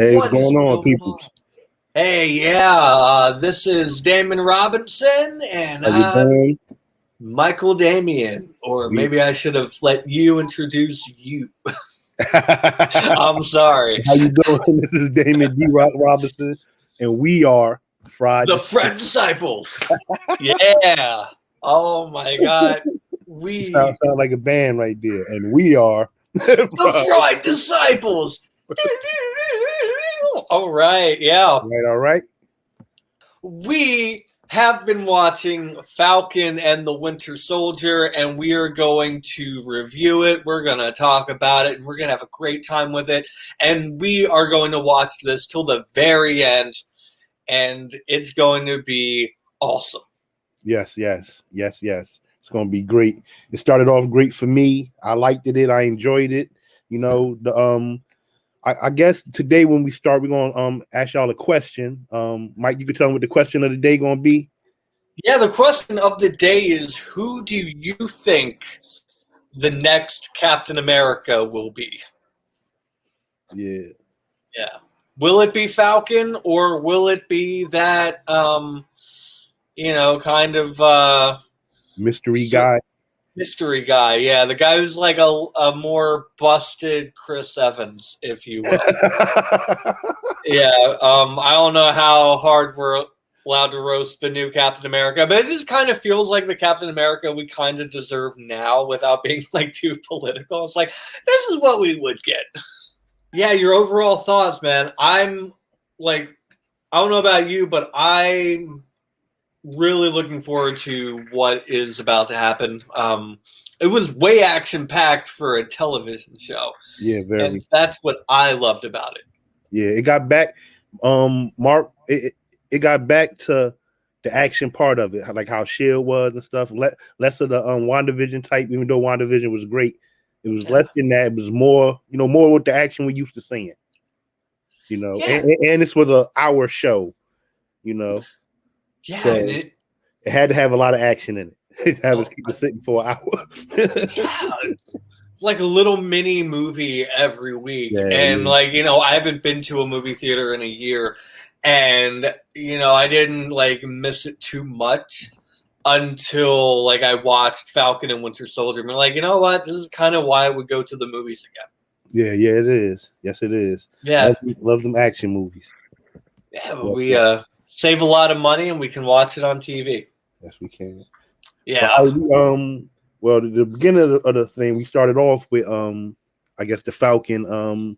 Hey, what's What is going on, going on? peoples? Hey, yeah, this is Damon Robinson, and How you I'm doing? Michael Damian. Or We- maybe I should have let you introduce you. How I'm sorry. you doing? This is Damon D. Robinson, and we are Fried. The Fred Disciples. Yeah. Oh, my God. Sound like a band right there, and we are The Fried Disciples. All right, yeah. All right. We have been watching Falcon and the Winter Soldier, and we are going to review it. We're going to talk about it, and we're going to have a great time with it. And we are going to watch this till the very end, and it's going to be awesome. Yes. It's going to be great. It started off great for me. I liked it. I enjoyed it. You know, I guess today when we start, we're gonna ask y'all a question. Mike, you can tell them what the question of the day gonna be. Yeah, the question of the day is, who do you think the next Captain America will be? Yeah. Yeah. Will it be Falcon, or will it be that kind of Mystery guy. mystery guy? Yeah, the guy who's like a more busted Chris Evans, if you will. Yeah, I don't know how hard we're allowed to roast the new Captain America, but it just kind of feels like the Captain America we kind of deserve now without being like too political. It's like, this is what we would get. Yeah, your overall thoughts, man. I'm like, I don't know about you, but I'm really looking forward to what is about to happen. It was way action packed for a television show. Yeah, very. And that's what I loved about it. Yeah, it got back. Mark, it got back to the action part of it, like how Shield was and stuff. Less of the WandaVision type, even though WandaVision was great. It was less than that. It was more, more with the action we used to seeing. And this was an hour show, Yeah, so and it had to have a lot of action in it. It had to keep it sitting for an hour. Yeah, like a little mini movie every week. Yeah, and like, I haven't been to a movie theater in a year, and I didn't like miss it too much until like I watched Falcon and Winter Soldier. I'm like, you know what? This is kind of why I would go to the movies again. Yeah, it is. Yes, it is. Yeah. Love them action movies. Yeah, but we save a lot of money and we can watch it on TV. Yes, we can. Yeah. Well, the beginning of the thing, we started off with I guess the Falcon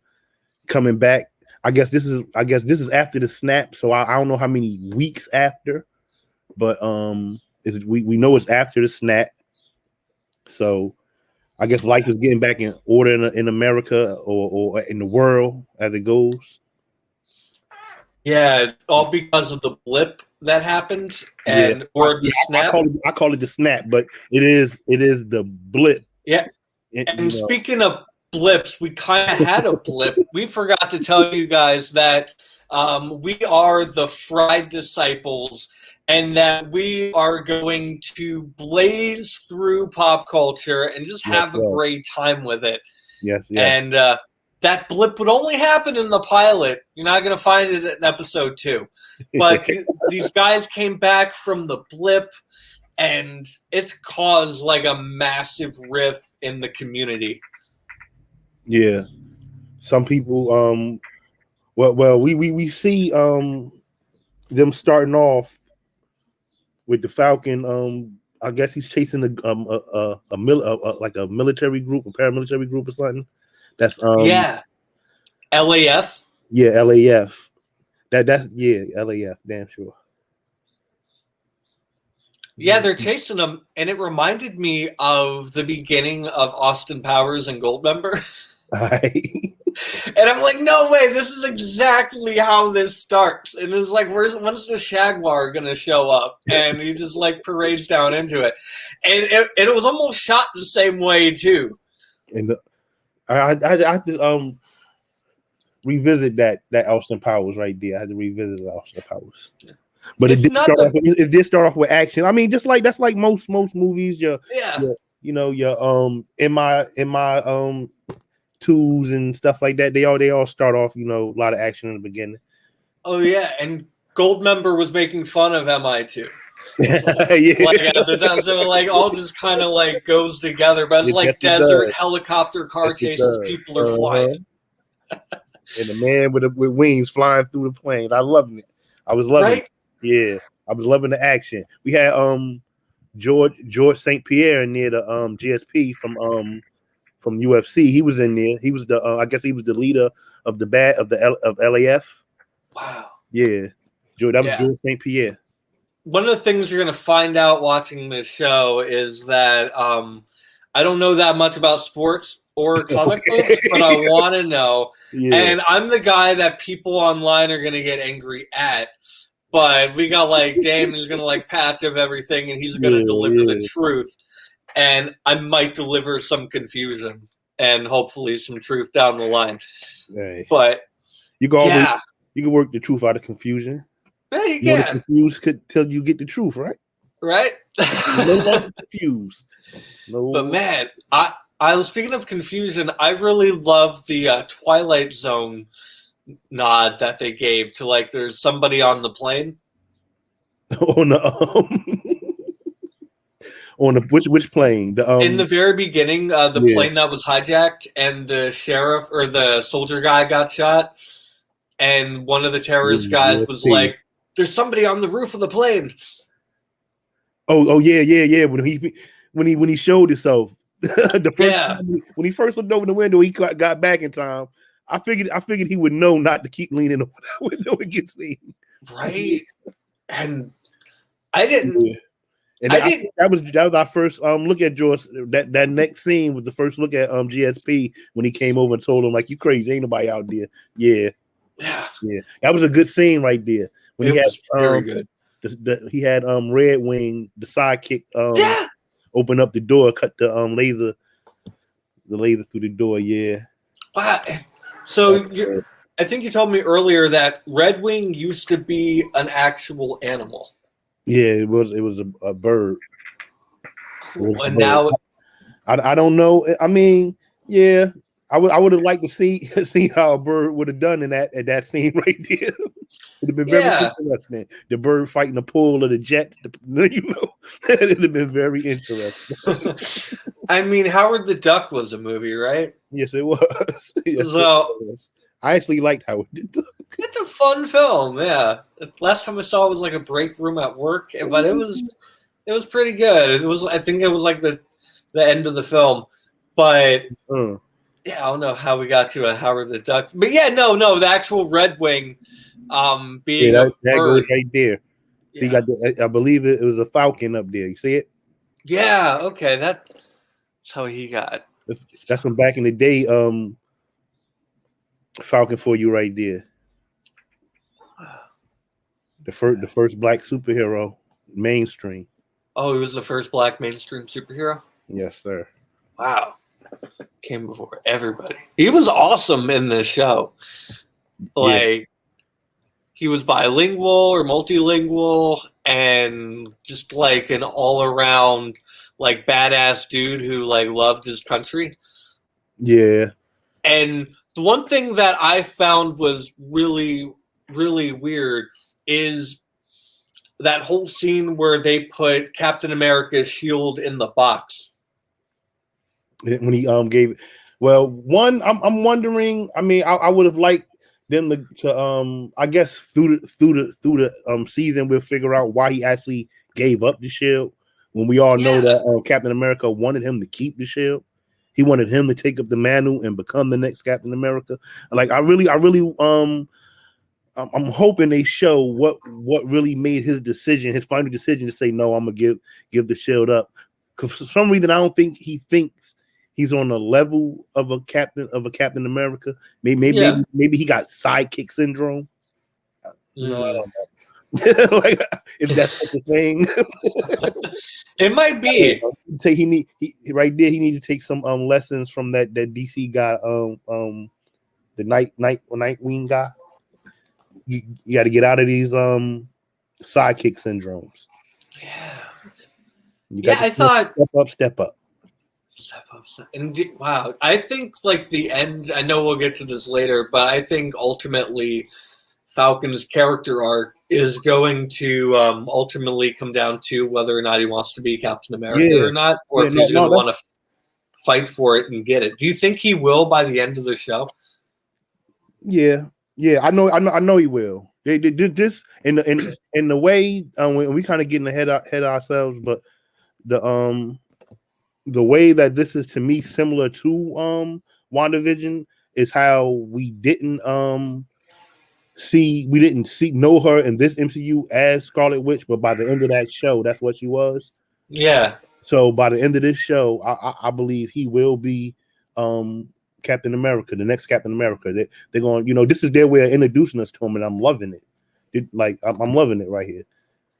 coming back. I guess this is after the snap, so I don't know how many weeks after, but we know it's after the snap. So I guess life is getting back in order in America or in the world as it goes. Yeah, all because of the blip that happened or the snap. I call it the snap, but it is the blip. Yeah. And speaking of blips, we kind of had a blip. We forgot to tell you guys that we are the Fried Disciples, and that we are going to blaze through pop culture and just have a great time with it. Yes. And that blip would only happen in the pilot. You're not going to find it in episode 2. But these guys came back from the blip, and it's caused like a massive rift in the community. Yeah. Some people we see them starting off with the Falcon. I guess he's chasing a military group, a paramilitary group or something. That's LAF. Yeah, LAF. That's LAF, damn sure. Yeah, they're chasing them, and it reminded me of the beginning of Austin Powers and Goldmember. And I'm like, no way, this is exactly how this starts. And it's like, when's the Jaguar gonna show up? And he just like parades down into it. And it was almost shot the same way too. And I had to revisit that Austin Powers right there. I had to revisit Austin Powers. But it did start off with action. I mean, just like that's like most movies. Your in my twos and stuff like that. They all start off, a lot of action in the beginning. Oh yeah, and Goldmember was making fun of MI2. Yeah. Like at the time, so like all just kind of like goes together, but it's like desert helicopter car chases, people are flying. And the man with wings flying through the plane. I loved it. I was loving it. Yeah. I was loving the action. We had George St. Pierre in there, the GSP from UFC. He was in there. He was the I guess he was the leader of of LAF. Wow. Yeah. That was George St. Pierre. One of the things you're going to find out watching this show is that I don't know that much about sports or comic books, but I want to know. Yeah. And I'm the guy that people online are going to get angry at. But we got like Dame who's going to like patch up everything, and he's going to deliver the truth. And I might deliver some confusion and hopefully some truth down the line. Hey. But you can work the truth out of confusion. Yeah, you can. Confused till you get the truth, right? Right. No confused. No. But man, I was speaking of confusion. I really love the Twilight Zone nod that they gave to like there's somebody on the plane. Oh no. On the which plane? In the very beginning, the plane that was hijacked and the sheriff or the soldier guy got shot, and one of the terrorist guys was like, "There's somebody on the roof of the plane." Oh yeah. When he showed himself, the first time, when he first looked over the window, he got back in time. I figured he would know not to keep leaning over that window and get seen. Right, and I didn't. Yeah. And that was our first look at George. That next scene was the first look at GSP when he came over and told him like, "You crazy? Ain't nobody out there." Yeah. That was a good scene right there. When he had very good. He had Red Wing, the sidekick, open up the door, cut the laser through the door. Yeah. Wow. So I think you told me earlier that Red Wing used to be an actual animal. Yeah, it was a bird. Cool. And now I don't know. I mean, yeah, I would have liked to see how a bird would have done in that scene right there. It would have been very interesting. The bird fighting the pull of the jet, it would have been very interesting. I mean, Howard the Duck was a movie, right? Yes, it was. Yes, so it was. I actually liked Howard the Duck. It's a fun film, yeah. Last time I saw it was like a break room at work, but it was pretty good. I think it was like the end of the film, but yeah, I don't know how we got to a Howard the Duck, but yeah, no, the actual Red Wing, being that goes right there. Yeah. So you got I believe it was a falcon up there. You see it? Yeah. Okay, that's how he got. That's from back in the day. Falcon for you right there. The first black superhero, mainstream. Oh, he was the first black mainstream superhero? Yes, sir. Wow. Came before everybody. He was awesome in this show. Like, he was bilingual or multilingual and just like an all-around like badass dude who like loved his country. Yeah. And the one thing that I found was really, really weird is that whole scene where they put Captain America's shield in the box. When he gave, one, I'm wondering. I mean, I would have liked them to I guess through the season we'll figure out why he actually gave up the shield. When we all know that Captain America wanted him to keep the shield. He wanted him to take up the mantle and become the next Captain America. Like I really I'm hoping they show what really made his final decision to say no, I'm gonna give the shield up. Because for some reason I don't think he thinks he's on the level of a Captain America. Maybe he got sidekick syndrome. No, I don't know. Like if that's what the thing. It might be. Say he right there. He need to take some lessons from that DC guy. The Nightwing guy. You got to get out of these sidekick syndromes. Yeah. I thought step up. And wow, I think like the end. I know we'll get to this later, but I think ultimately Falcon's character arc is going to ultimately come down to whether or not he wants to be Captain America Yeah, or not, or yeah, if he's no, going to that's, want to fight for it and get it. Do you think he will by the end of the show? yeah, yeah. I know he will. They did this in the way when we kind of getting ahead of ourselves, but the the way that this is to me similar to WandaVision is how we didn't know her in this MCU as Scarlet Witch, but by the end of that show, that's what she was. Yeah. So by the end of this show, I believe he will be Captain America, the next Captain America. They're going, this is their way of introducing us to him, and I'm loving it. I'm loving it right here.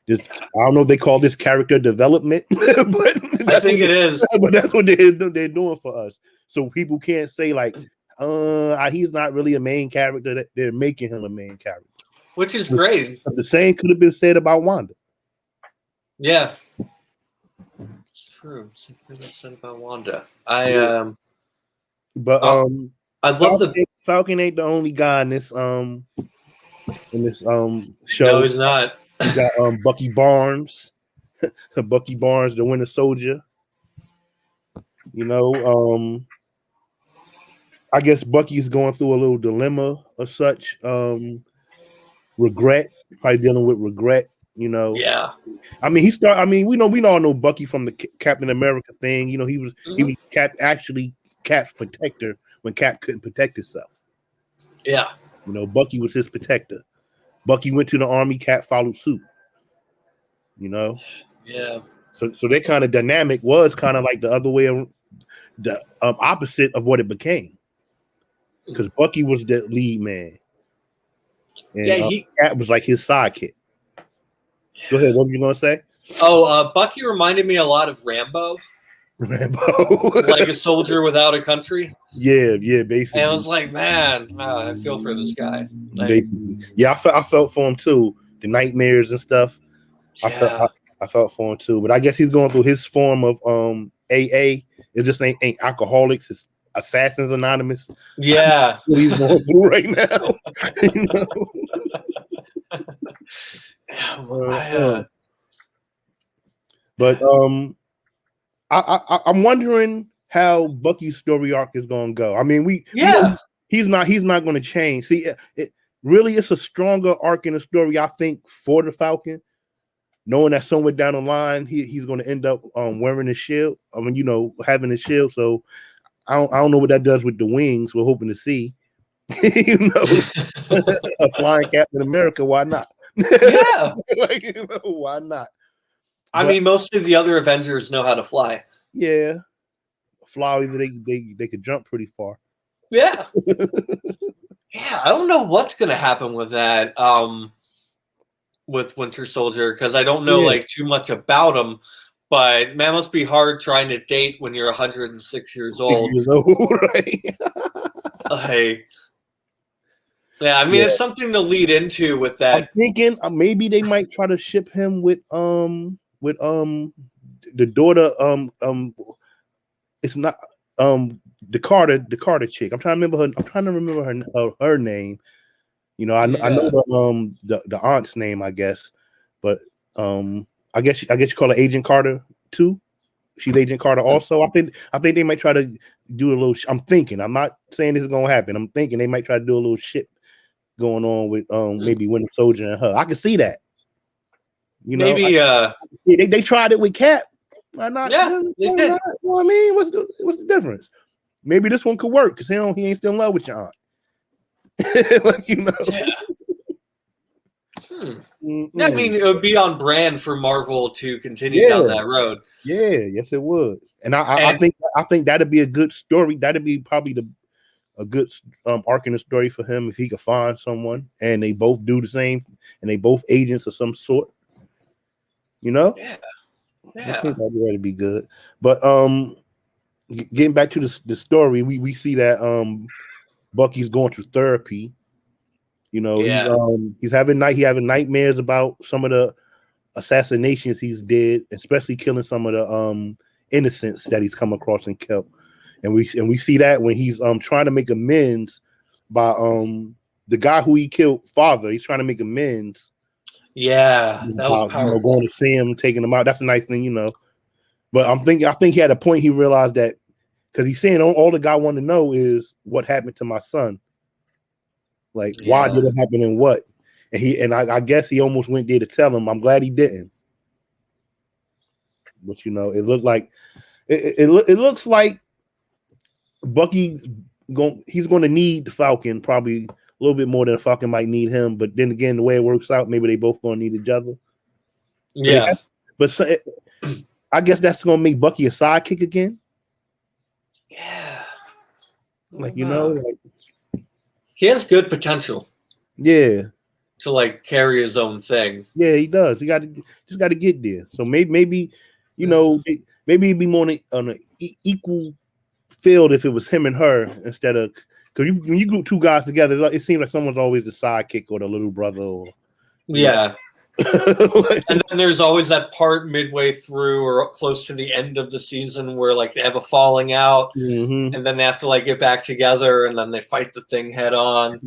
Just I don't know if they call this character development, but I think it is. But that's what they're doing for us. So people can't say like, he's not really a main character. That they're making him a main character, which is great. But the same could have been said about Wanda. Yeah, it's true. Same could have been said about Wanda. I love Falcon ain't the only guy in this show. No, he's not. You got Bucky Barnes, Bucky Barnes, the Winter Soldier. I guess Bucky's going through a little dilemma or such. Regret, probably dealing with regret. Yeah. I mean, we all know Bucky from the Captain America thing. He was Cap's protector when Cap couldn't protect himself. Yeah. Bucky was his protector. Bucky went to the army, Cap followed suit. Yeah. So that kind of dynamic was kind of like the other way, the opposite of what it became. Because Bucky was the lead man, and Cap was like his sidekick. Yeah. Go ahead. What were you gonna say? Bucky reminded me a lot of Rambo. Rambo, like a soldier without a country. Yeah, basically. And I was like, man, I feel for this guy. Basically, yeah, I felt for him too. The nightmares and stuff. Yeah. I felt for him too. But I guess he's going through his form of AA. It just ain't Alcoholics. It's Assassins Anonymous. Yeah. That's what he's going through right now. But I'm wondering how Bucky's story arc is going to go. I mean, he's not going to change. See, it's a stronger arc in the story, I think, for the Falcon, knowing that somewhere down the line he's going to end up wearing a shield. I mean, having a shield. So I don't know what that does with the wings. We're hoping to see, a flying Captain America. Why not? Yeah, why not? I mean, most of the other Avengers know how to fly. Yeah, fly. They could jump pretty far. Yeah, yeah. I don't know what's going to happen with that. With Winter Soldier, because I don't know like too much about him. But man, it must be hard trying to date when you're 106 years old. Right? Hey. Yeah, I mean it's something to lead into with that. I'm thinking maybe they might try to ship him with the daughter it's not the Carter chick. I'm trying to remember her name. I know the aunt's name, I guess, but I guess you call her Agent Carter too. She's Agent Carter also. I think they might try to do a little. I'm thinking. I'm not saying this is gonna happen. I'm thinking they might try to do a little shit going on with maybe Winter Soldier and her. I can see that. Maybe they tried it with Cap. Why not? Yeah, they did. Well, I mean, what's the difference? Maybe this one could work because he ain't still in love with your aunt. Yeah. I mean, it would be on brand for Marvel to continue down that road. Yeah, yes, it would. And I think that'd be a good story. That'd be probably a good arc in the story for him if he could find someone and they both do the same and they both agents of some sort. Yeah. I think that'd be good. But getting back to the story, we see that Bucky's going through therapy. He's having nightmares about some of the assassinations he's did, especially killing some of the innocents that he's come across and killed. And we see that when he's trying to make amends by the guy who he killed father. He's trying to make amends. Yeah, that was powerful. Going to see him, taking him out. That's a nice thing, But I think he had a point. He realized that because he's saying all the guy wanted to know is what happened to my son. Like, why did it happen and what? And I guess he almost went there to tell him. I'm glad he didn't. But it looked like it looks like Bucky's he's going to need the Falcon probably a little bit more than the Falcon might need him. But then again, the way it works out, maybe they both going to need each other. Yeah. I guess that's going to make Bucky a sidekick again. Yeah. Like, he has good potential. Yeah. To carry his own thing. Yeah, he does. He just got to get there. So maybe maybe it'd be more on an equal field if it was him and her instead of because when you group two guys together, it seems like someone's always the sidekick or the little brother. Or, yeah. And then there's always that part midway through or close to the end of the season where they have a falling out, and then they have to get back together, and then they fight the thing head on.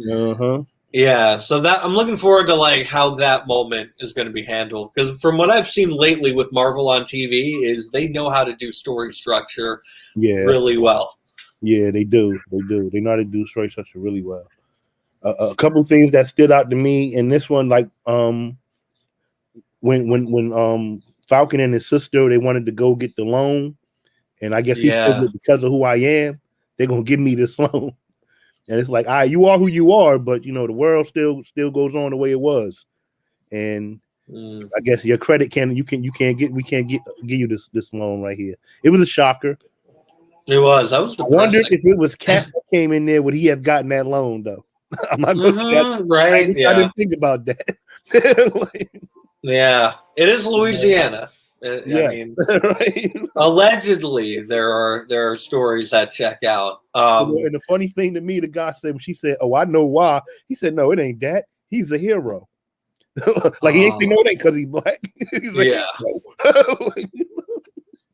Yeah, so that I'm looking forward to how that moment is going to be handled because from what I've seen lately with Marvel on TV is they know how to do story structure really well. Yeah, they do. They know how to do story structure really well. A couple of things that stood out to me in this one, when Falcon and his sister they wanted to go get the loan, and I guess he said because of who I am, they're gonna give me this loan. And it's like, all right, you are who you are, but the world still goes on the way it was. And I guess your credit we can't give you this loan right here. It was a shocker. It was. I was depressing. I wonder if it was Cap that came in there, would he have gotten that loan though? I'm not right. I didn't think about that. Yeah, it is Louisiana. I mean, right. Allegedly, there are stories that check out. And the funny thing to me, the guy said when she said, "Oh, I know why," he said, "No, it ain't that. He's a hero." He ain't say no, it ain't because he's black. He's like,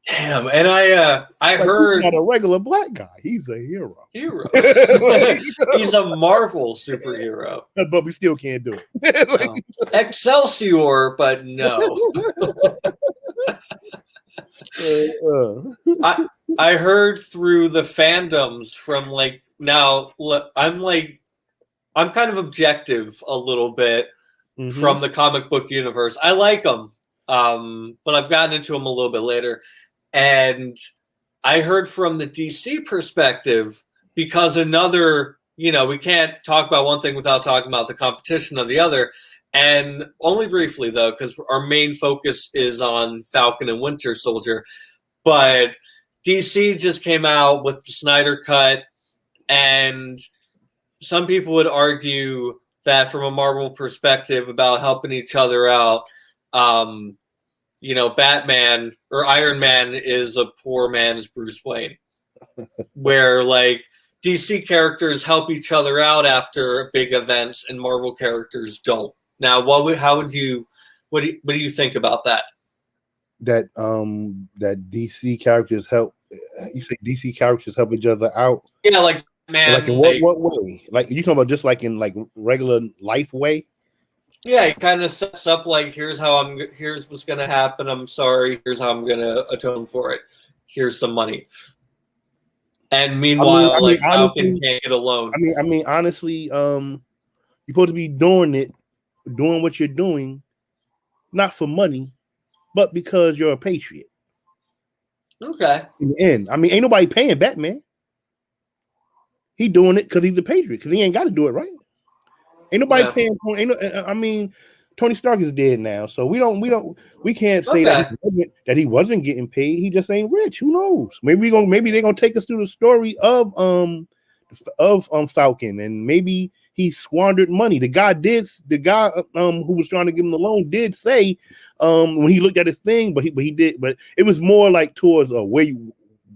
Damn, and I heard he's not a regular black guy. He's a hero. He's a Marvel superhero, but we still can't do it. Excelsior, but no. I heard through the fandoms from now I'm kind of objective a little bit from the comic book universe. I like them, but I've gotten into them a little bit later. And I heard from the DC perspective because we can't talk about one thing without talking about the competition of the other. And only briefly, though, because our main focus is on Falcon and Winter Soldier. But DC just came out with the Snyder Cut, and some people would argue that from a Marvel perspective about helping each other out, Batman or Iron Man is a poor man's Bruce Wayne, where DC characters help each other out after big events and Marvel characters don't. Now, what do you think about that? That DC characters help. You say DC characters help each other out? Yeah, man. In what way? You talking about just in regular life way? Yeah, he kind of sets up here's what's gonna happen. I'm sorry. Here's how I'm gonna atone for it. Here's some money. And meanwhile, Falcon can't get a loan. I mean, honestly, you're supposed to be doing what you're doing, not for money, but because you're a patriot. Okay. In the end, ain't nobody paying Batman. He doing it because he's a patriot. Because he ain't got to do it, right? Ain't nobody paying. Tony Stark is dead now, so we can't say that he wasn't getting paid. He just ain't rich. Who knows? Maybe they're gonna take us through the story of Falcon, and maybe he squandered money. The guy who was trying to give him the loan did say when he looked at his thing, but it was more towards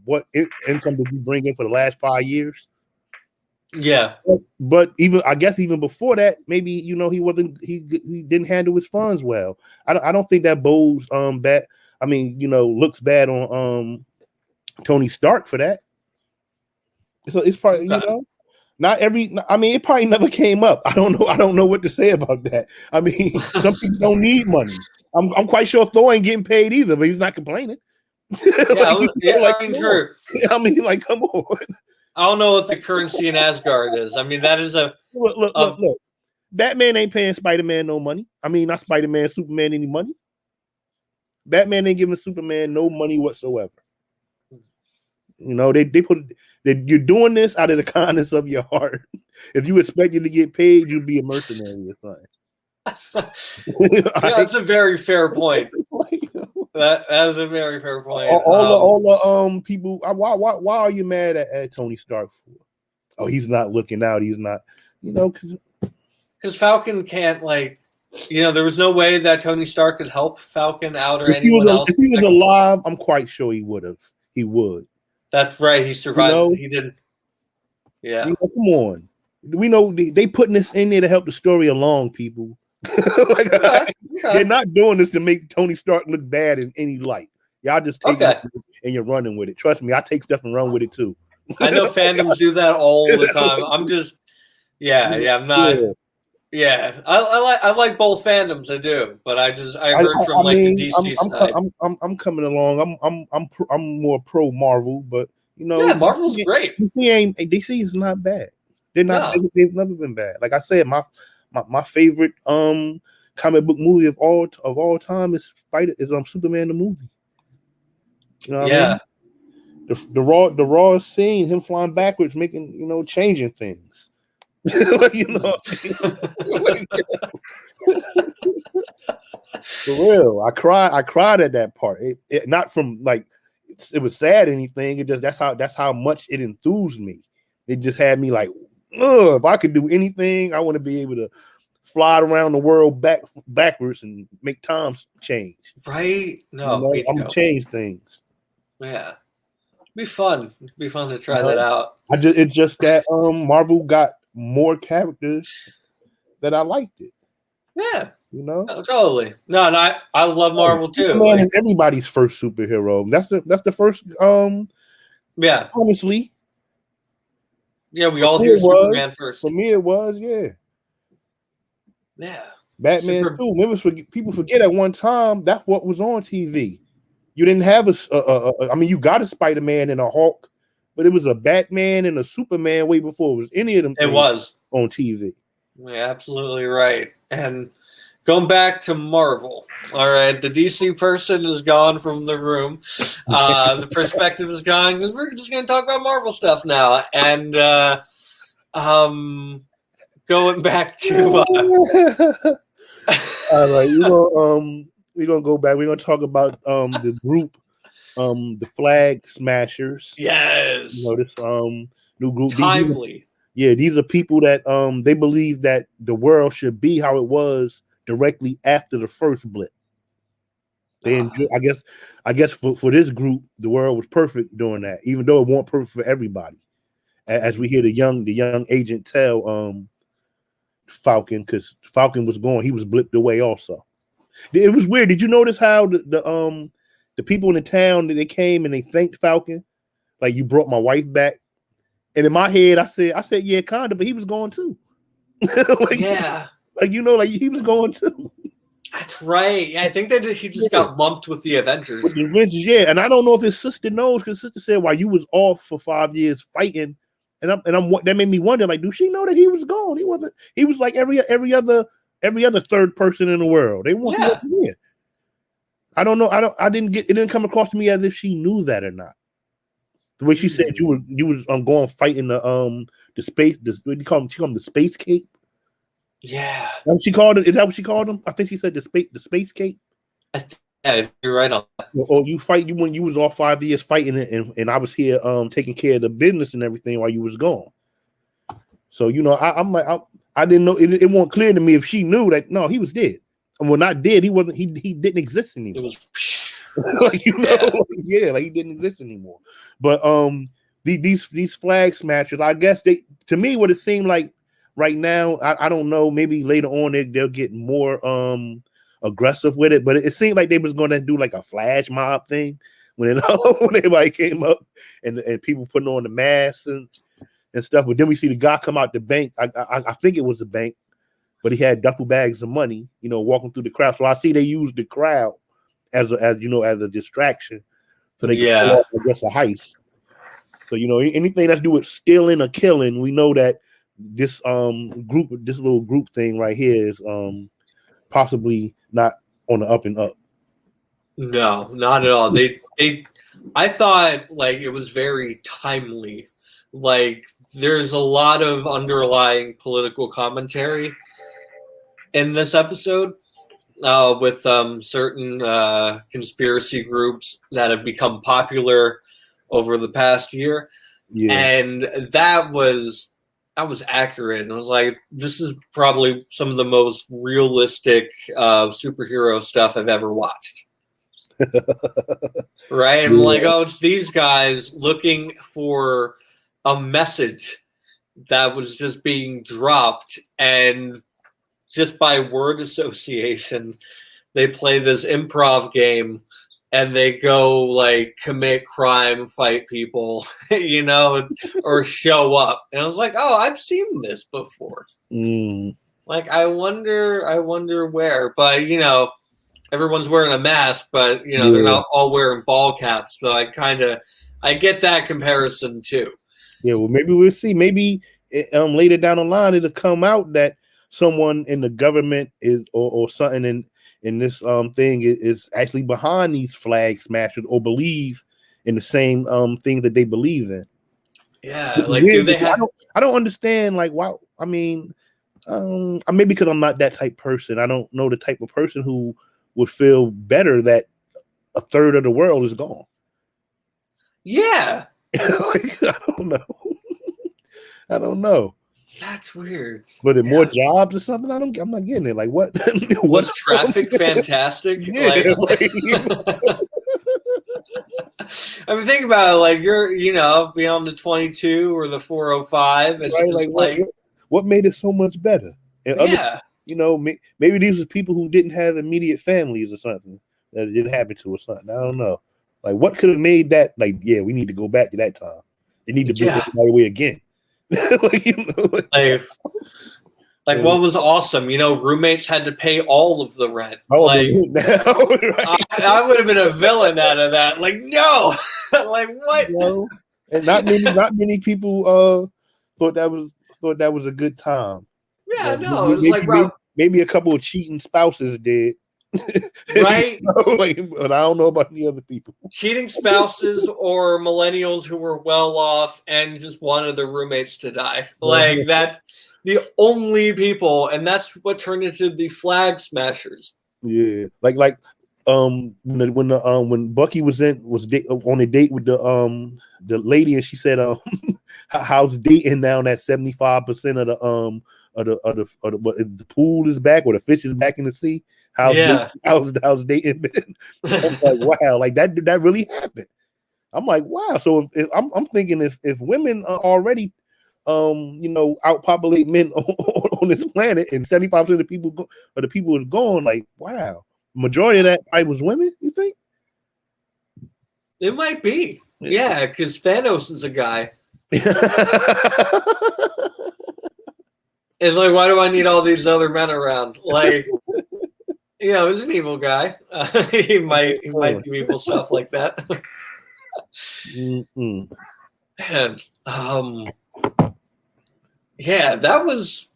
what income did you bring in for the last 5 years? Yeah, but even before that, maybe he didn't handle his funds well. I don't think that bodes bad. Looks bad on Tony Stark for that. So it's probably not every. I mean, it probably never came up. I don't know. I don't know what to say about that. I mean, some people don't need money. I'm quite sure Thor ain't getting paid either, but he's not complaining. True. I mean, like, come on. I don't know what the currency in Asgard is. I mean, that is a look. Batman ain't paying Spider-Man no money. I mean, not Spider-Man, Superman any money. Batman ain't giving Superman no money whatsoever. They put you're doing this out of the kindness of your heart. If you expected to get paid, you'd be a mercenary or something. That's a very fair point. That is a very fair point. All the people. Why are you mad at Tony Stark for? Oh, he's not looking out. He's not. Because Falcon can't there was no way that Tony Stark could help Falcon out or anyone else. If he was alive, I'm quite sure he would have. He would. That's right. He survived. He didn't. Yeah. Come on. We know they putting this in there to help the story along, people. They're not doing this to make Tony Stark look bad in any light. Y'all just take it and you're running with it. Trust me, I take stuff and run with it too. I know fandoms do that all the time. I'm just, I'm not. Yeah, I like both fandoms. I do, but I heard from the DC side. I'm coming along. I'm more pro Marvel, but Marvel's great. DC is not bad. They're not. No. They've never been bad. Like I said, my favorite comic book movie of all time is Superman the movie. You know what I mean? The raw scene, him flying backwards, making changing things. For real, I cried at that part. It not from it was sad or anything. It just that's how much it enthused me. It just had me like, if I could do anything, I want to be able to fly around the world backwards and make time change. Right? No, I'm gonna change things. Yeah, it'd be fun. It'd be fun to try that out. It's just that Marvel got more characters that I liked it. Yeah. Totally. No, I love Marvel too. Superman is everybody's first superhero. That's the first honestly. Yeah, we all hear Superman first. For me it was, Yeah. Batman too. Remember, people forget at one time that's what was on TV. You didn't have you got a Spider-Man and a Hulk, but it was a Batman and a Superman way before it was any of them. It was on TV. Yeah, absolutely right. And going back to Marvel, all right, the DC person is gone from the room. The perspective is gone. We're just going to talk about Marvel stuff now. And going back to all right, we're gonna go back. We're gonna talk about the group, the Flag Smashers. Yes. This new group. Timely. These are people that they believe that the world should be how it was directly after the first blip. They enjoy, I guess for this group, the world was perfect during that, even though it wasn't perfect for everybody. As we hear the young agent tell Falcon, because Falcon was gone, he was blipped away also. It was weird. Did you notice how the people in the town, they came and they thanked Falcon, like, you brought my wife back? And in my head, I said, yeah, kinda, but he was gone too. he was going too. That's right. I think that he just got lumped with the Avengers. With the Avengers, yeah. And I don't know if his sister knows, because sister said, while you was off for 5 years fighting, and that made me wonder, like, do she know that he was gone? He wasn't. He was like every other third person in the world. They want him here. I don't know. It didn't come across to me as if she knew that or not. The way she said you was going fighting the space. What do you call them? She called them the space cape. Yeah. She called it. Is that what she called them? I think she said the space cape. Yeah, you're right on that. Or you fight when you was all 5 years fighting it, and I was here taking care of the business and everything while you was gone. So I'm like, I didn't know. It wasn't clear to me if she knew that no, he was dead. Well, not dead. He wasn't. He didn't exist anymore. It was like he didn't exist anymore. But these Flag Smashers, I guess to me what it seemed like right now. I don't know. Maybe later on they'll get more aggressive with it. But it seemed like they was going to do like a flash mob thing, when when everybody came up and people putting on the masks and stuff. But then we see the guy come out the bank. I think it was the bank, but he had duffel bags of money, walking through the crowd. So I see they used the crowd as a distraction, so they can pull off, I guess, a heist. So anything that's do with stealing or killing, we know that this little group thing right here is possibly not on the up and up. No, not at all. I thought like it was very timely. Like there's a lot of underlying political commentary in this episode with certain conspiracy groups that have become popular over the past year. Yeah. And that was accurate. And I was like, this is probably some of the most realistic superhero stuff I've ever watched. Right? I'm like, oh, it's these guys looking for a message that was just being dropped, and just by word association, they play this improv game and they go like commit crime, fight people, or show up. And I was like, oh, I've seen this before. Like, I wonder where, but everyone's wearing a mask, but they're not all wearing ball caps. So I get that comparison too. Yeah, well, maybe we'll see. Maybe later down the line, it'll come out that someone in the government is or something in this thing is actually behind these flag smashers, or believe in the same thing that they believe in. Yeah, like do they have? I don't understand. Like, why? I mean, maybe because I'm not that type of person. I don't know the type of person who would feel better that a third of the world is gone. Yeah. Like, I don't know. That's weird. But more jobs or something? I'm not getting it. Like what? Was traffic fantastic? Yeah. I mean, think about it. Like you're, beyond the 22 or the 405. It's right, just what made it so much better? And maybe these are people who didn't have immediate families or something that it didn't happen to or something. I don't know. Like, what could have made that? Like, yeah, we need to go back to that time. They need to bring everybody away again. What was awesome? Roommates had to pay all of the rent. Right. I would have been a villain out of that. Like, no, like what? And not people thought that was a good time. Yeah, no, it was maybe a couple of cheating spouses did. Right? But I don't know about the other people. Cheating spouses or millennials who were well off and just wanted their roommates to die. Like that's the only people, and that's what turned into the flag smashers. Yeah, when Bucky was on a date with the lady, and she said how's dating now that 75% of the pool is back or the fish is back in the sea. How's dating been? I'm like, wow, like that really happened. I'm like, wow. So if I'm thinking if women are already outpopulate men on this planet, and 75% of the people is gone, like, wow. Majority of that probably was women, you think? It might be. Yeah, because Thanos is a guy. It's like, why do I need all these other men around? Like, he's an evil guy. He might do evil stuff like that. And that was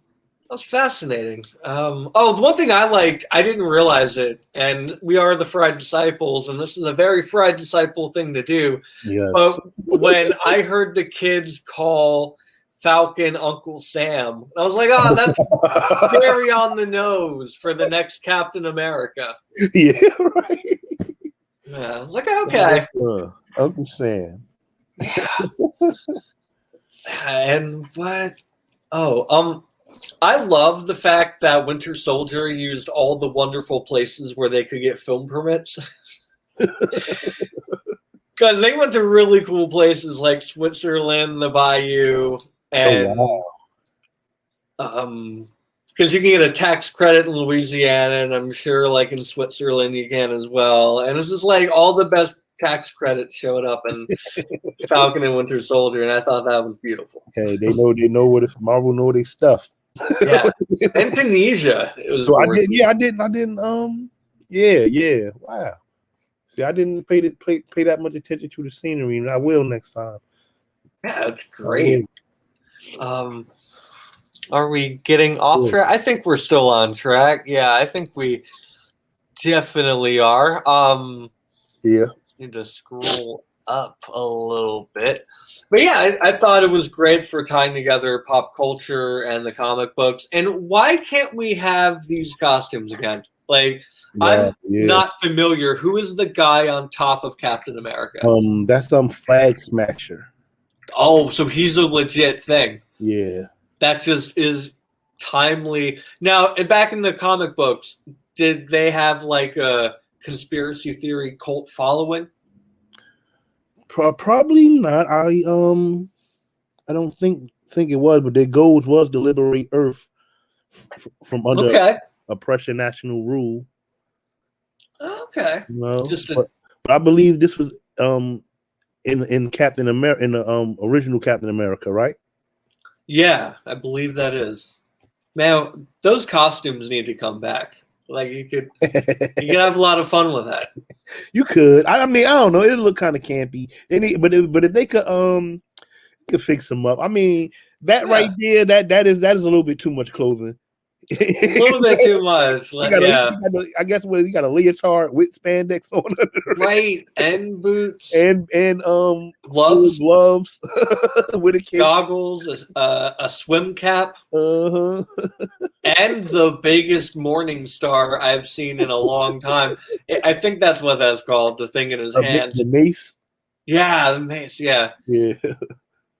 fascinating. The one thing I liked, I didn't realize it, and we are the Fried Disciples, and this is a very Fried Disciple thing to do. Yes. But when I heard the kids call Falcon Uncle Sam, I was like, oh, that's very on the nose for the next Captain America. Yeah, right. Yeah, I was like, okay. Uncle Sam. Yeah. And what? I love the fact that Winter Soldier used all the wonderful places where they could get film permits. Because they went to really cool places like Switzerland, the Bayou, and because you can get a tax credit in Louisiana, and I'm sure like in Switzerland you can as well. And it's just like all the best tax credit showed up in Falcon and Winter Soldier, and I thought that was beautiful. Hey, they know what if Marvel know their stuff. Yeah, and Tunisia. It was. So gorgeous. I didn't. Yeah. Wow. See, I didn't pay that much attention to the scenery, and I will next time. Yeah, it's great. Are we getting off track? I think we're still on track. Yeah, I think we definitely are. Yeah. Need to scroll up a little bit. But yeah, I thought it was great for tying together pop culture and the comic books. And why can't we have these costumes again? Like, I'm not familiar. Who is the guy on top of Captain America? That's Flag Smasher. Oh, so he's a legit thing. Yeah. That just is timely. Now, back in the comic books, did they have like a conspiracy theory cult following? Probably not. I don't think it was, but their goals was to liberate Earth from under oppression, national rule. Okay. But I believe this was in Captain America, in the original Captain America, right? Yeah, I believe that is. Man, those costumes need to come back. Like you could have a lot of fun with that. You could. I mean, I don't know. It look kind of campy. But if they could fix them up. I mean, that right there, that is a little bit too much clothing. A little bit too much. I guess you got a leotard with spandex on it. Right, and boots. And gloves with a cape. Goggles, a swim cap. Uh-huh. And the biggest morning star I've seen in a long time. I think that's what that's called, the thing in his hands. The mace? Yeah, the mace, yeah. Yeah.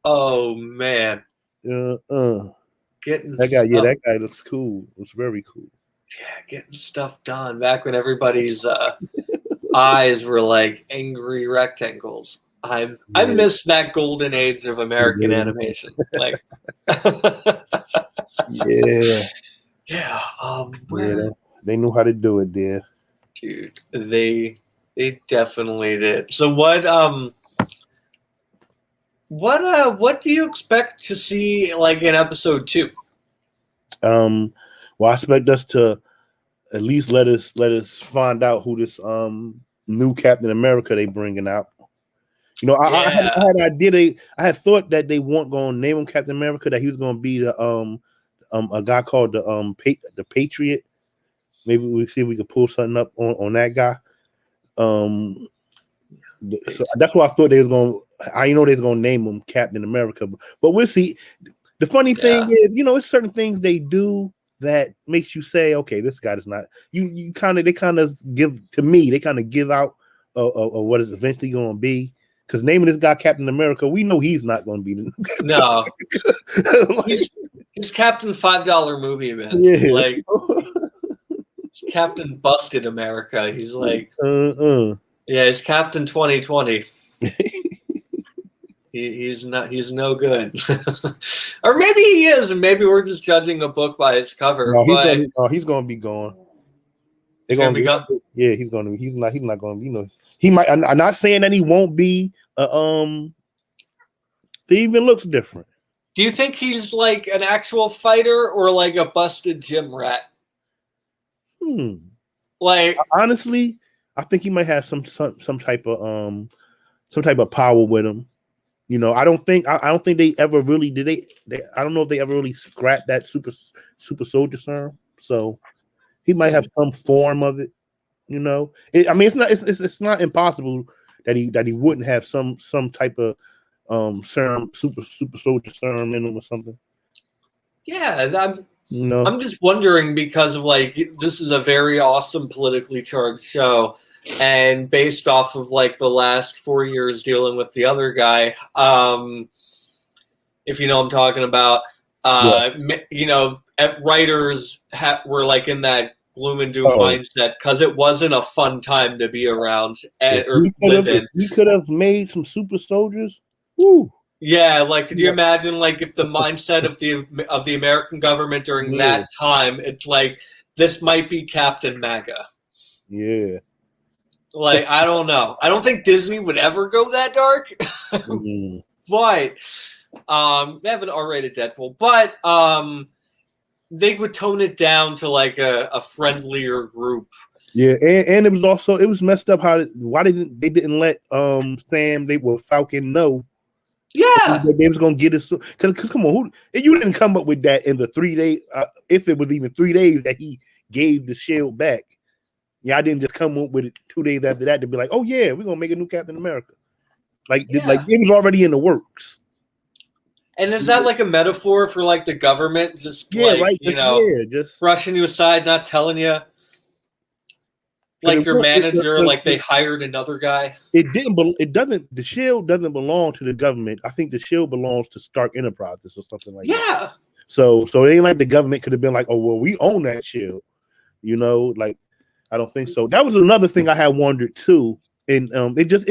Oh man. That guy looks cool. It's very cool. Yeah, getting stuff done. Back when everybody's eyes were like angry rectangles. I miss that golden age of American animation. Like Yeah. Yeah. They knew how to do it there. Dude, they definitely did. So what do you expect to see like in episode 2? Well, I expect us to at least let us find out who this new Captain America they bringing out. You know, I had an idea. I had thought that they weren't going to name him Captain America. That he was going to be the a guy called the Patriot. Maybe we see if we could pull something up on that guy. So that's why I thought they was going. I know they was going to name him Captain America, but we'll see. The funny thing is, you know, it's certain things they do that makes you say, okay, this guy is not. They kind of give out what is eventually going to be. Because naming this guy Captain America, we know he's not going to be the. No, he's Captain $5 movie man. Yeah. Like Captain Busted America. He's like, yeah, he's Captain 2020. He's not. He's no good. Or maybe he is, and maybe we're just judging a book by its cover. He's going to be gone. They're going to be gone. Yeah, he's going to. He's not going to. You know, he might. I'm not saying that he won't be. He even looks different. Do you think he's like an actual fighter or like a busted gym rat? Like honestly, I think he might have some type of power with him. You know, I don't think they ever really did. I don't know if they ever really scrapped that super soldier serum. So he might have some form of it. You know, it's not impossible that he wouldn't have some type of serum, super soldier serum in him or something. Yeah, I'm just wondering because of like this is a very awesome politically charged show, and based off of like the last 4 years dealing with the other guy, if you know what I'm talking about, you know, writers were like in that gloom and doom mindset because it wasn't a fun time to be around or live in. We could have made some super soldiers. Woo. Yeah, like could you imagine like if the mindset of the American government during that time, it's like this might be Captain MAGA. Yeah. Like, I don't know. I don't think Disney would ever go that dark. Mm. But they have an R-rated Deadpool. But they would tone it down to like a friendlier group. Yeah, and it was messed up why they didn't let Falcon know. Yeah, they was gonna get us because come on, you didn't come up with that in the 3 days. If it was even 3 days that he gave the shield back, yeah, I didn't just come up with it 2 days after that to be like, oh yeah, we're gonna make a new Captain America. Like it was already in the works. And is that like a metaphor for like the government just just brushing you aside, not telling you? Like your manager, like they hired another guy. The shield doesn't belong to the government. I think the shield belongs to Stark Enterprises or something like that. Yeah. So it ain't like the government could have been like, oh well, we own that shield. Like I don't think so. That was another thing I had wondered too. And it just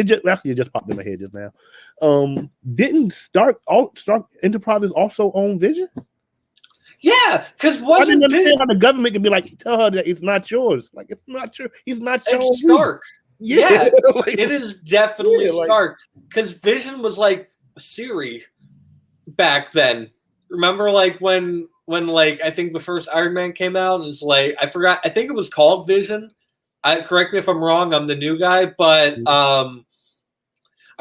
popped in my head just now. Didn't Stark Enterprises also own Vision? Yeah, because I didn't understand how the government could be like, tell her that it's not yours. Like it's not your, he's not your. It's Stark. Yeah, like, it is definitely Stark. Because Vision was like Siri back then. Remember, like when like I think the first Iron Man came out, and it's like I forgot. I think it was called Vision. Correct me if I'm wrong. I'm the new guy, but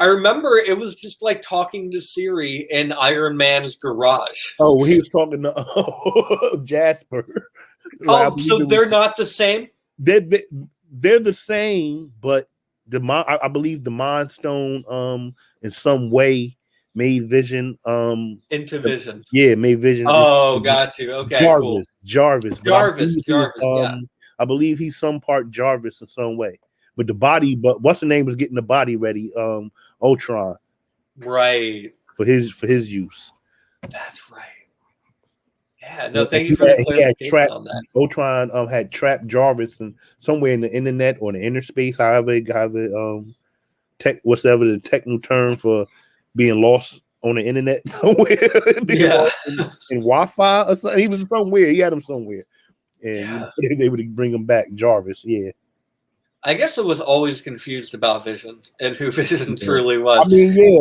I remember it was just like talking to Siri in Iron Man's garage. Oh, well, he was talking to Jasper. So they're not the same? They're the same, but I believe the Mind Stone in some way made Vision into Vision. Yeah, made Vision. Oh, got you. Okay, Jarvis. Yeah. I believe he's some part Jarvis in some way. But what's the name was getting the body ready? Ultron. Right. For his use. That's right. Yeah, no, thank you for the clarification on that. Ultron had trapped Jarvis and somewhere in the internet or the inner space, however whatever the technical term for being lost on the internet somewhere. in Wi-Fi or something. He was somewhere. He had him somewhere. And they would bring him back, Jarvis. Yeah. I guess I was always confused about Vision and who Vision truly was. I mean, yeah,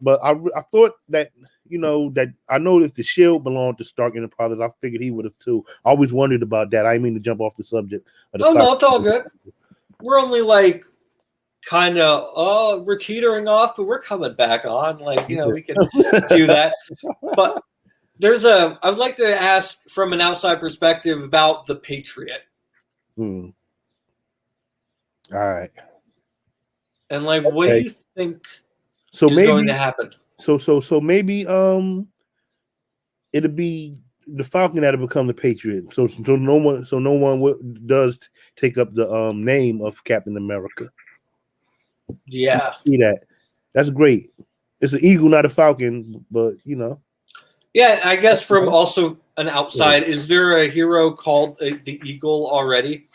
but I thought that, that I know if the shield belonged to Stark Enterprises, I figured he would have too. I always wondered about that. I didn't mean to jump off the subject. No, it's all good. We're only like kind of, we're teetering off, but we're coming back on. Like, we can do that. But I would like to ask from an outside perspective about the Patriot. All right. And like, what do you think is going to happen? So maybe it'll be the Falcon that'll become the Patriot. So no one does take up the name of Captain America. Yeah. See that? That's great. It's an eagle, not a falcon, but Yeah, I guess from also an outside, is there a hero called the Eagle already?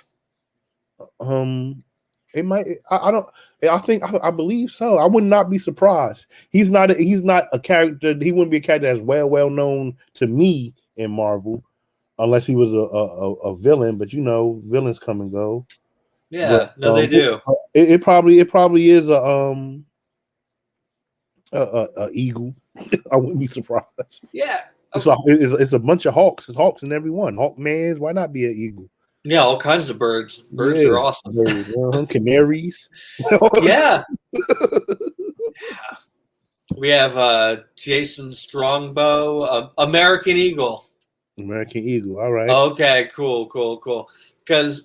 It might. I believe so. I would not be surprised. He's not a character. He wouldn't be a character that's well known to me in Marvel, unless he was a villain. But villains come and go. Yeah, they do. It probably is a eagle. I wouldn't be surprised. Yeah, it's a bunch of hawks. It's hawks in every one. Hawkman. Why not be an eagle? Yeah, all kinds of birds. Birds are awesome. Canaries. Yeah. We have Jason Strongbow, American Eagle. American Eagle. All right. Okay, cool. Because,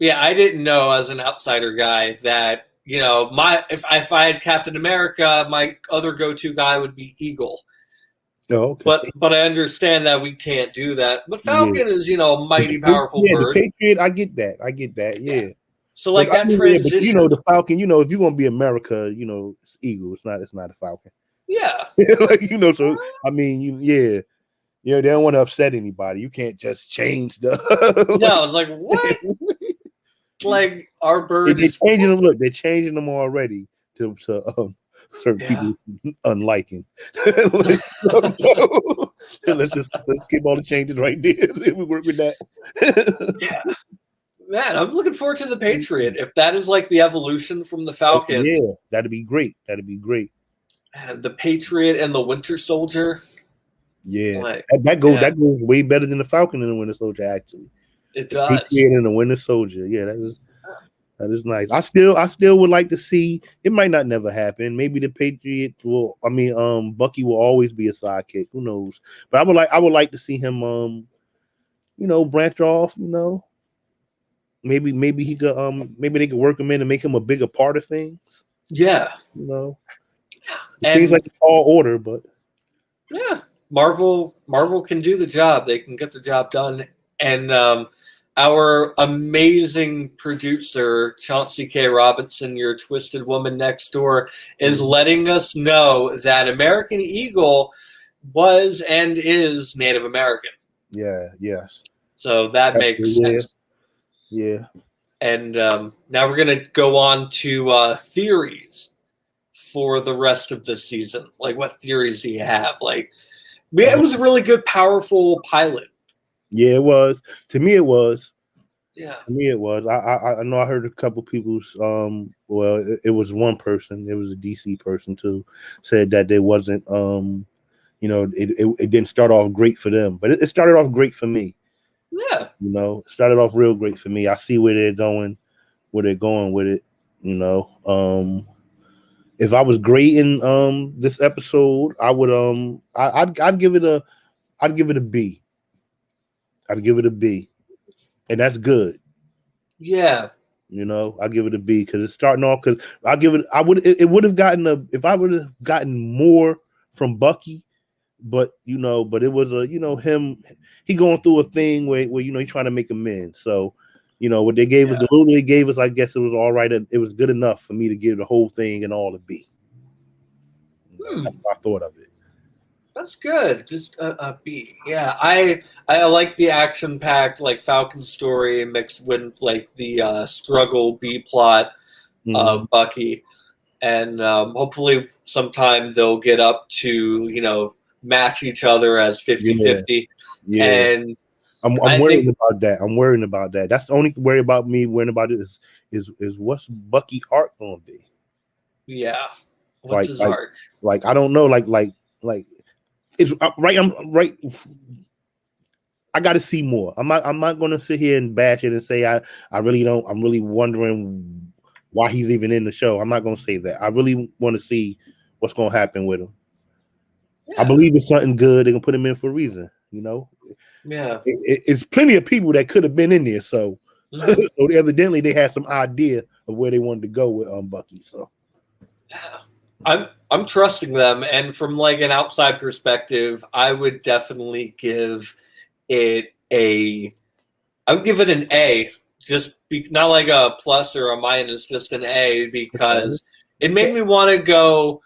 I didn't know as an outsider guy that, if I had Captain America, my other go-to guy would be Eagle. Oh, okay. But I understand that we can't do that. But Falcon is, a mighty powerful bird. The Patriot, I get that. Yeah. So like that transition. But, the Falcon, if you're gonna be America, it's Eagle. It's not a Falcon. Yeah. So I mean, they don't want to upset anybody. You can't just change the. No, it's like what? Like our bird is changing them. Look, they're changing them already to certain people's unliking. Let's skip all the changes right there. We work with that. Man, I'm looking forward to the Patriot. If that is like the evolution from the Falcon, Yeah, that'd be great. That'd be great. and the Patriot and the Winter Soldier. Yeah, Like, that goes way better than the Falcon and the Winter Soldier. Actually, it the does. Patriot and the Winter Soldier. Yeah, that is nice. I still would like to see. It might not never happen. Maybe the Patriot will. I mean, Bucky will always be a sidekick. Who knows? But I would like to see him. Branch off. Maybe he could. Maybe they could work him in and make him a bigger part of things. Yeah. It seems like a tall order, but yeah, Marvel can do the job. They can get the job done, and our amazing producer, Chauncey K. Robinson, your twisted woman next door, is letting us know that American Eagle was and is Native American. Yeah, yes. So that makes sense. Yeah. And now we're going to go on to theories for the rest of the season. Like, what theories do you have? Like, it was a really good, powerful pilot. Yeah, it was. To me, it was. Yeah. To me, it was. I know I heard a couple people's. Well, it was one person. It was a DC person too. Said that it wasn't. It didn't start off great for them, but it started off great for me. Yeah. It started off real great for me. I see where they're going with it. If I was grading this episode, I would I'd give it a B. I'd give it a B. And that's good. Yeah. I give it a B because it's starting off. Because it would have gotten if I would have gotten more from Bucky, but it was him. He going through a thing where he's trying to make amends. So, what they gave us, the little they gave us, I guess it was all right. It was good enough for me to give the whole thing and all a B. That's what I thought of it. That's good. Just a B. Yeah, I like the action-packed like Falcon story mixed with like the struggle B plot of Bucky, and hopefully sometime they'll get up to match each other as 50-50. Yeah. And I'm worried about that. I'm worrying about that. That's the only worry about me worrying about it is what's Bucky arc gonna be? Yeah. What's his arc? Like I don't know. Like it's right. I'm right. I got to see more. I'm not going to sit here and bash it and say I really don't. I'm really wondering why he's even in the show. I'm not going to say that. I really want to see what's going to happen with him. Yeah. I believe it's something good. They're going to put him in for a reason. Yeah. It's plenty of people that could have been in there. So, so evidently they had some idea of where they wanted to go with Bucky. So, yeah. I'm trusting them, and from like an outside perspective, I would definitely give it an A, not like a plus or a minus, just an A, because it made me want to go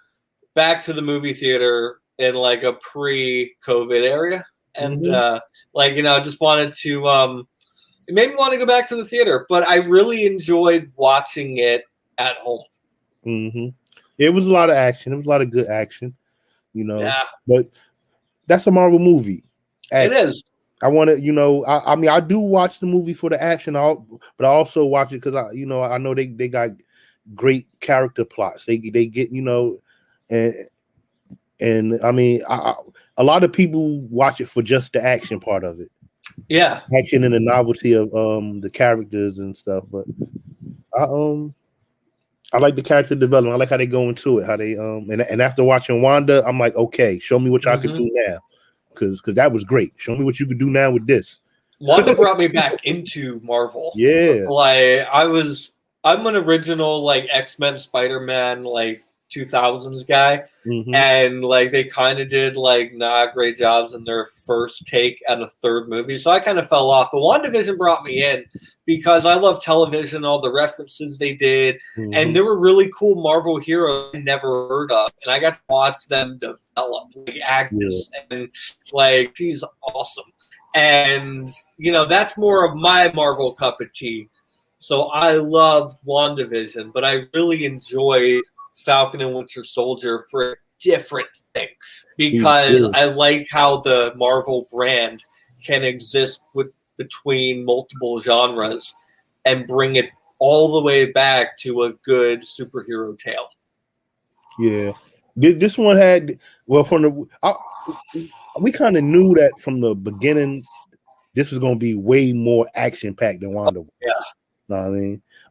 back to the movie theater in like a pre-COVID area, and I just wanted to. It made me want to go back to the theater, but I really enjoyed watching it at home. Mm-hmm. It was a lot of action. It was a lot of good action, Yeah. But that's a Marvel movie. It is. I want to, I mean, I do watch the movie for the action, but I also watch it because I know they got great character plots. They get, and I mean, a lot of people watch it for just the action part of it. Yeah, action and the novelty of the characters and stuff. But I like the character development. I like how they go into it. How they and after watching Wanda, I'm like, okay, show me what y'all can do now, because that was great. Show me what you could do now with this. Wanda brought me back into Marvel. Yeah, like I'm an original like X-Men, Spider-Man, like 2000s guy, and like they kind of did like not great jobs in their first take at a third movie, so I kind of fell off. But WandaVision brought me in because I love television, all the references they did, and there were really cool Marvel heroes I never heard of, and I got to watch them develop, like Agnes, and like she's awesome, and that's more of my Marvel cup of tea. So I love WandaVision, but I really enjoyed Falcon and Winter Soldier for a different thing, because I like how the Marvel brand can exist between multiple genres, and bring it all the way back to a good superhero tale. Yeah, this one had we kind of knew that from the beginning. This was going to be way more action packed than Wanda. Yeah, know what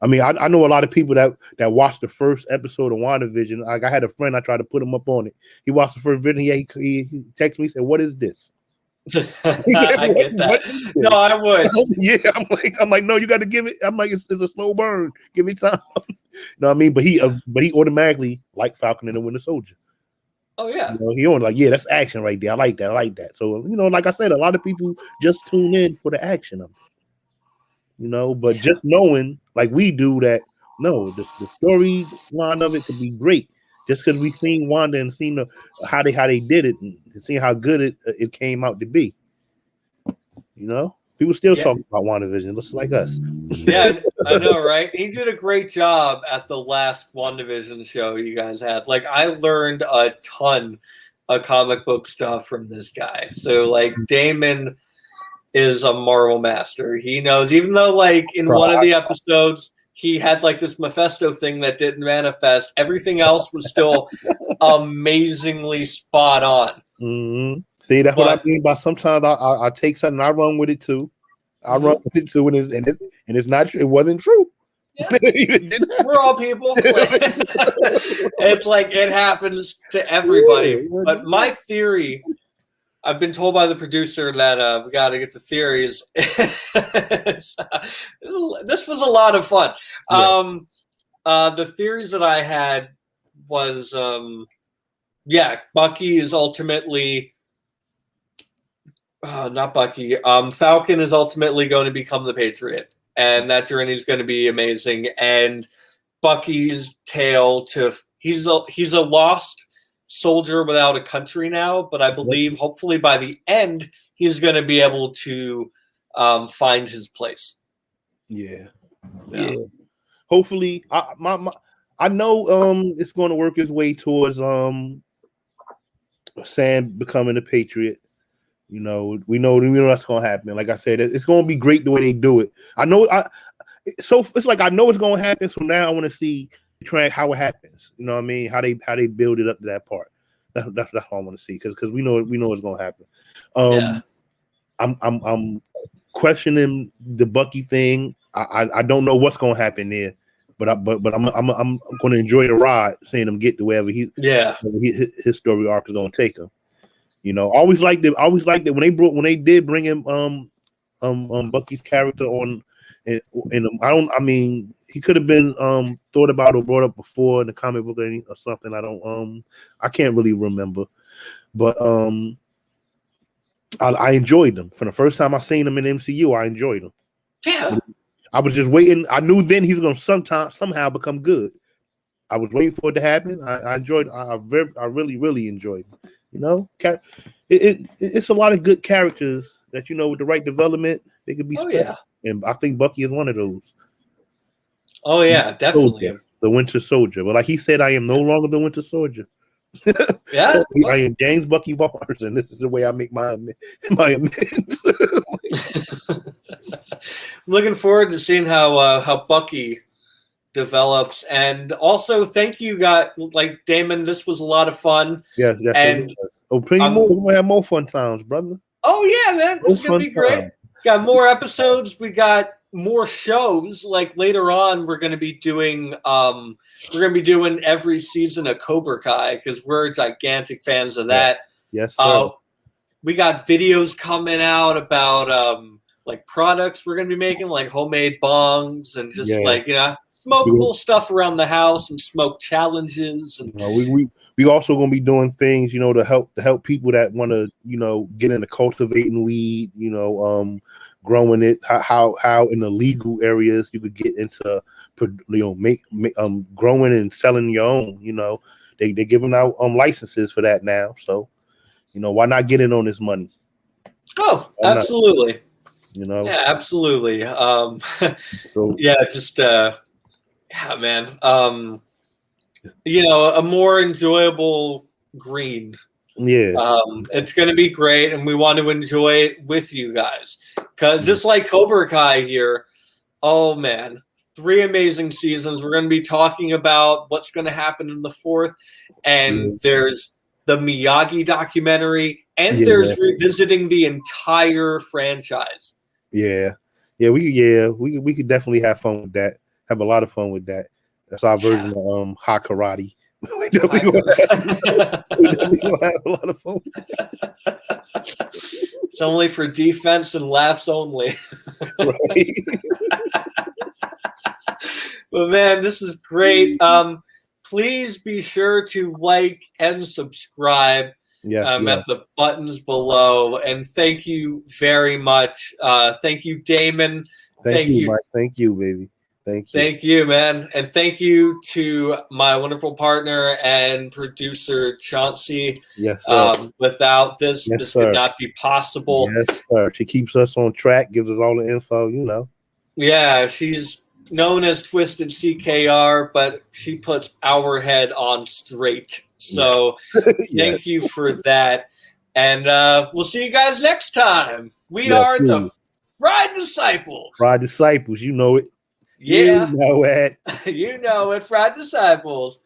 I mean? I know a lot of people that watched the first episode of WandaVision. Like, I had a friend, I tried to put him up on it. He watched the first video. He texted me, he said, "What is this?" I get that. No, I would. Yeah, I'm like, no, you got to give it. I'm like, it's a slow burn. Give me time. You know what I mean? But he automatically liked Falcon and the Winter Soldier. Oh yeah. You know, he only like, yeah, that's action right there. I like that. So, you know, like I said, a lot of people just tune in for the action of it. You know, but just knowing, like we do, that no, the storyline of it could be great. Just because we've seen Wanda and seen how they did it and seen how good it came out to be. You know, people still talking about WandaVision, just like us. Yeah, I know, right? He did a great job at the last WandaVision show you guys had. Like, I learned a ton of comic book stuff from this guy. So, like, Damon is a Marvel master. He knows, even though, like, in one of the episodes, he had, like, this Mephisto thing that didn't manifest, everything else was still amazingly spot on. Mm-hmm. See, that's what I mean by sometimes I take something, I run with it too. I run with it too, and it's not true. It wasn't true. Yeah. We're all people. It's like it happens to everybody. But my theory, I've been told by the producer that we got to get the theories. This was a lot of fun. The theories that I had was, Bucky is ultimately. Not Bucky. Falcon is ultimately going to become the Patriot, and that journey is going to be amazing. And Bucky's tale he's a lost soldier without a country now, but I believe hopefully by the end he's going to be able to find his place. Yeah. Hopefully, I know it's going to work its way towards Sam becoming a Patriot. You know, we know that's gonna happen. Like I said, it's gonna be great the way they do it. I know. So it's like I know it's gonna happen. So now I want to see how it happens. You know what I mean? How they build it up to that part. That's what I want to see because we know it's gonna happen. I'm questioning the Bucky thing. I don't know what's gonna happen there, but I'm gonna enjoy the ride, seeing him get to wherever his story arc is gonna take him. You know, always liked it when they did bring him Bucky's character on, and he could have been thought about or brought up before in the comic book or something. I can't really remember, but I enjoyed them from the first time I seen him in the MCU. I enjoyed him. Yeah, I was just waiting. I knew then he was going to somehow become good. I was waiting for it to happen. I enjoyed. I really enjoyed it. You know, it's a lot of good characters that, you know, with the right development, they could be special. And I think Bucky is one of those. Oh yeah, definitely. The Winter Soldier. But like he said, I am no longer the Winter Soldier. Yeah, I am James Bucky Barnes, and this is the way I make my amends. Looking forward to seeing how Bucky develops, and also thank you guys, like Damon, this was a lot of fun. Yes, and plenty more. We're gonna have more fun times, brother. Oh yeah, man, this is gonna be great. Got more episodes, we got more shows. Like later on we're gonna be doing every season of Cobra Kai because we're gigantic fans of that. Yes, sir. We got videos coming out about like products we're gonna be making, like homemade bongs and just like, you know, smokable stuff around the house and smoke challenges. And we also gonna be doing things, you know, to help people that want to, you know, get into cultivating weed, you know, growing it, how in the legal areas you could get into, you know, make growing and selling your own. You know, they're giving out licenses for that now. So, you know, why not get in on this money? Oh, absolutely. Not, you know, yeah, absolutely. Yeah, man. You know, a more enjoyable green. Yeah. It's going to be great, and we want to enjoy it with you guys. Because just like Cobra Kai here, Oh man, 3 amazing seasons. We're going to be talking about what's going to happen in the 4th, and there's the Miyagi documentary, and there's revisiting the entire franchise. Yeah, we could definitely have fun with that. Have a lot of fun with that. That's our version of hot karate. We definitely gonna have a lot of fun with that. It's only for defense and laughs only. Right. But man, this is great. Please be sure to like and subscribe at the buttons below. And thank you very much. Thank you, Damon. Thank you, Mike. Thank you, baby. Thank you. Thank you, man. And thank you to my wonderful partner and producer, Chauncey. Yes, sir. Without this, this could not be possible. Yes, sir. She keeps us on track, gives us all the info, you know. Yeah, she's known as Twisted CKR, but she puts our head on straight. So thank you for that. And we'll see you guys next time. We are the Fried Disciples. Fried Disciples, you know it. Yeah. You know it. You know it, Fried Disciples.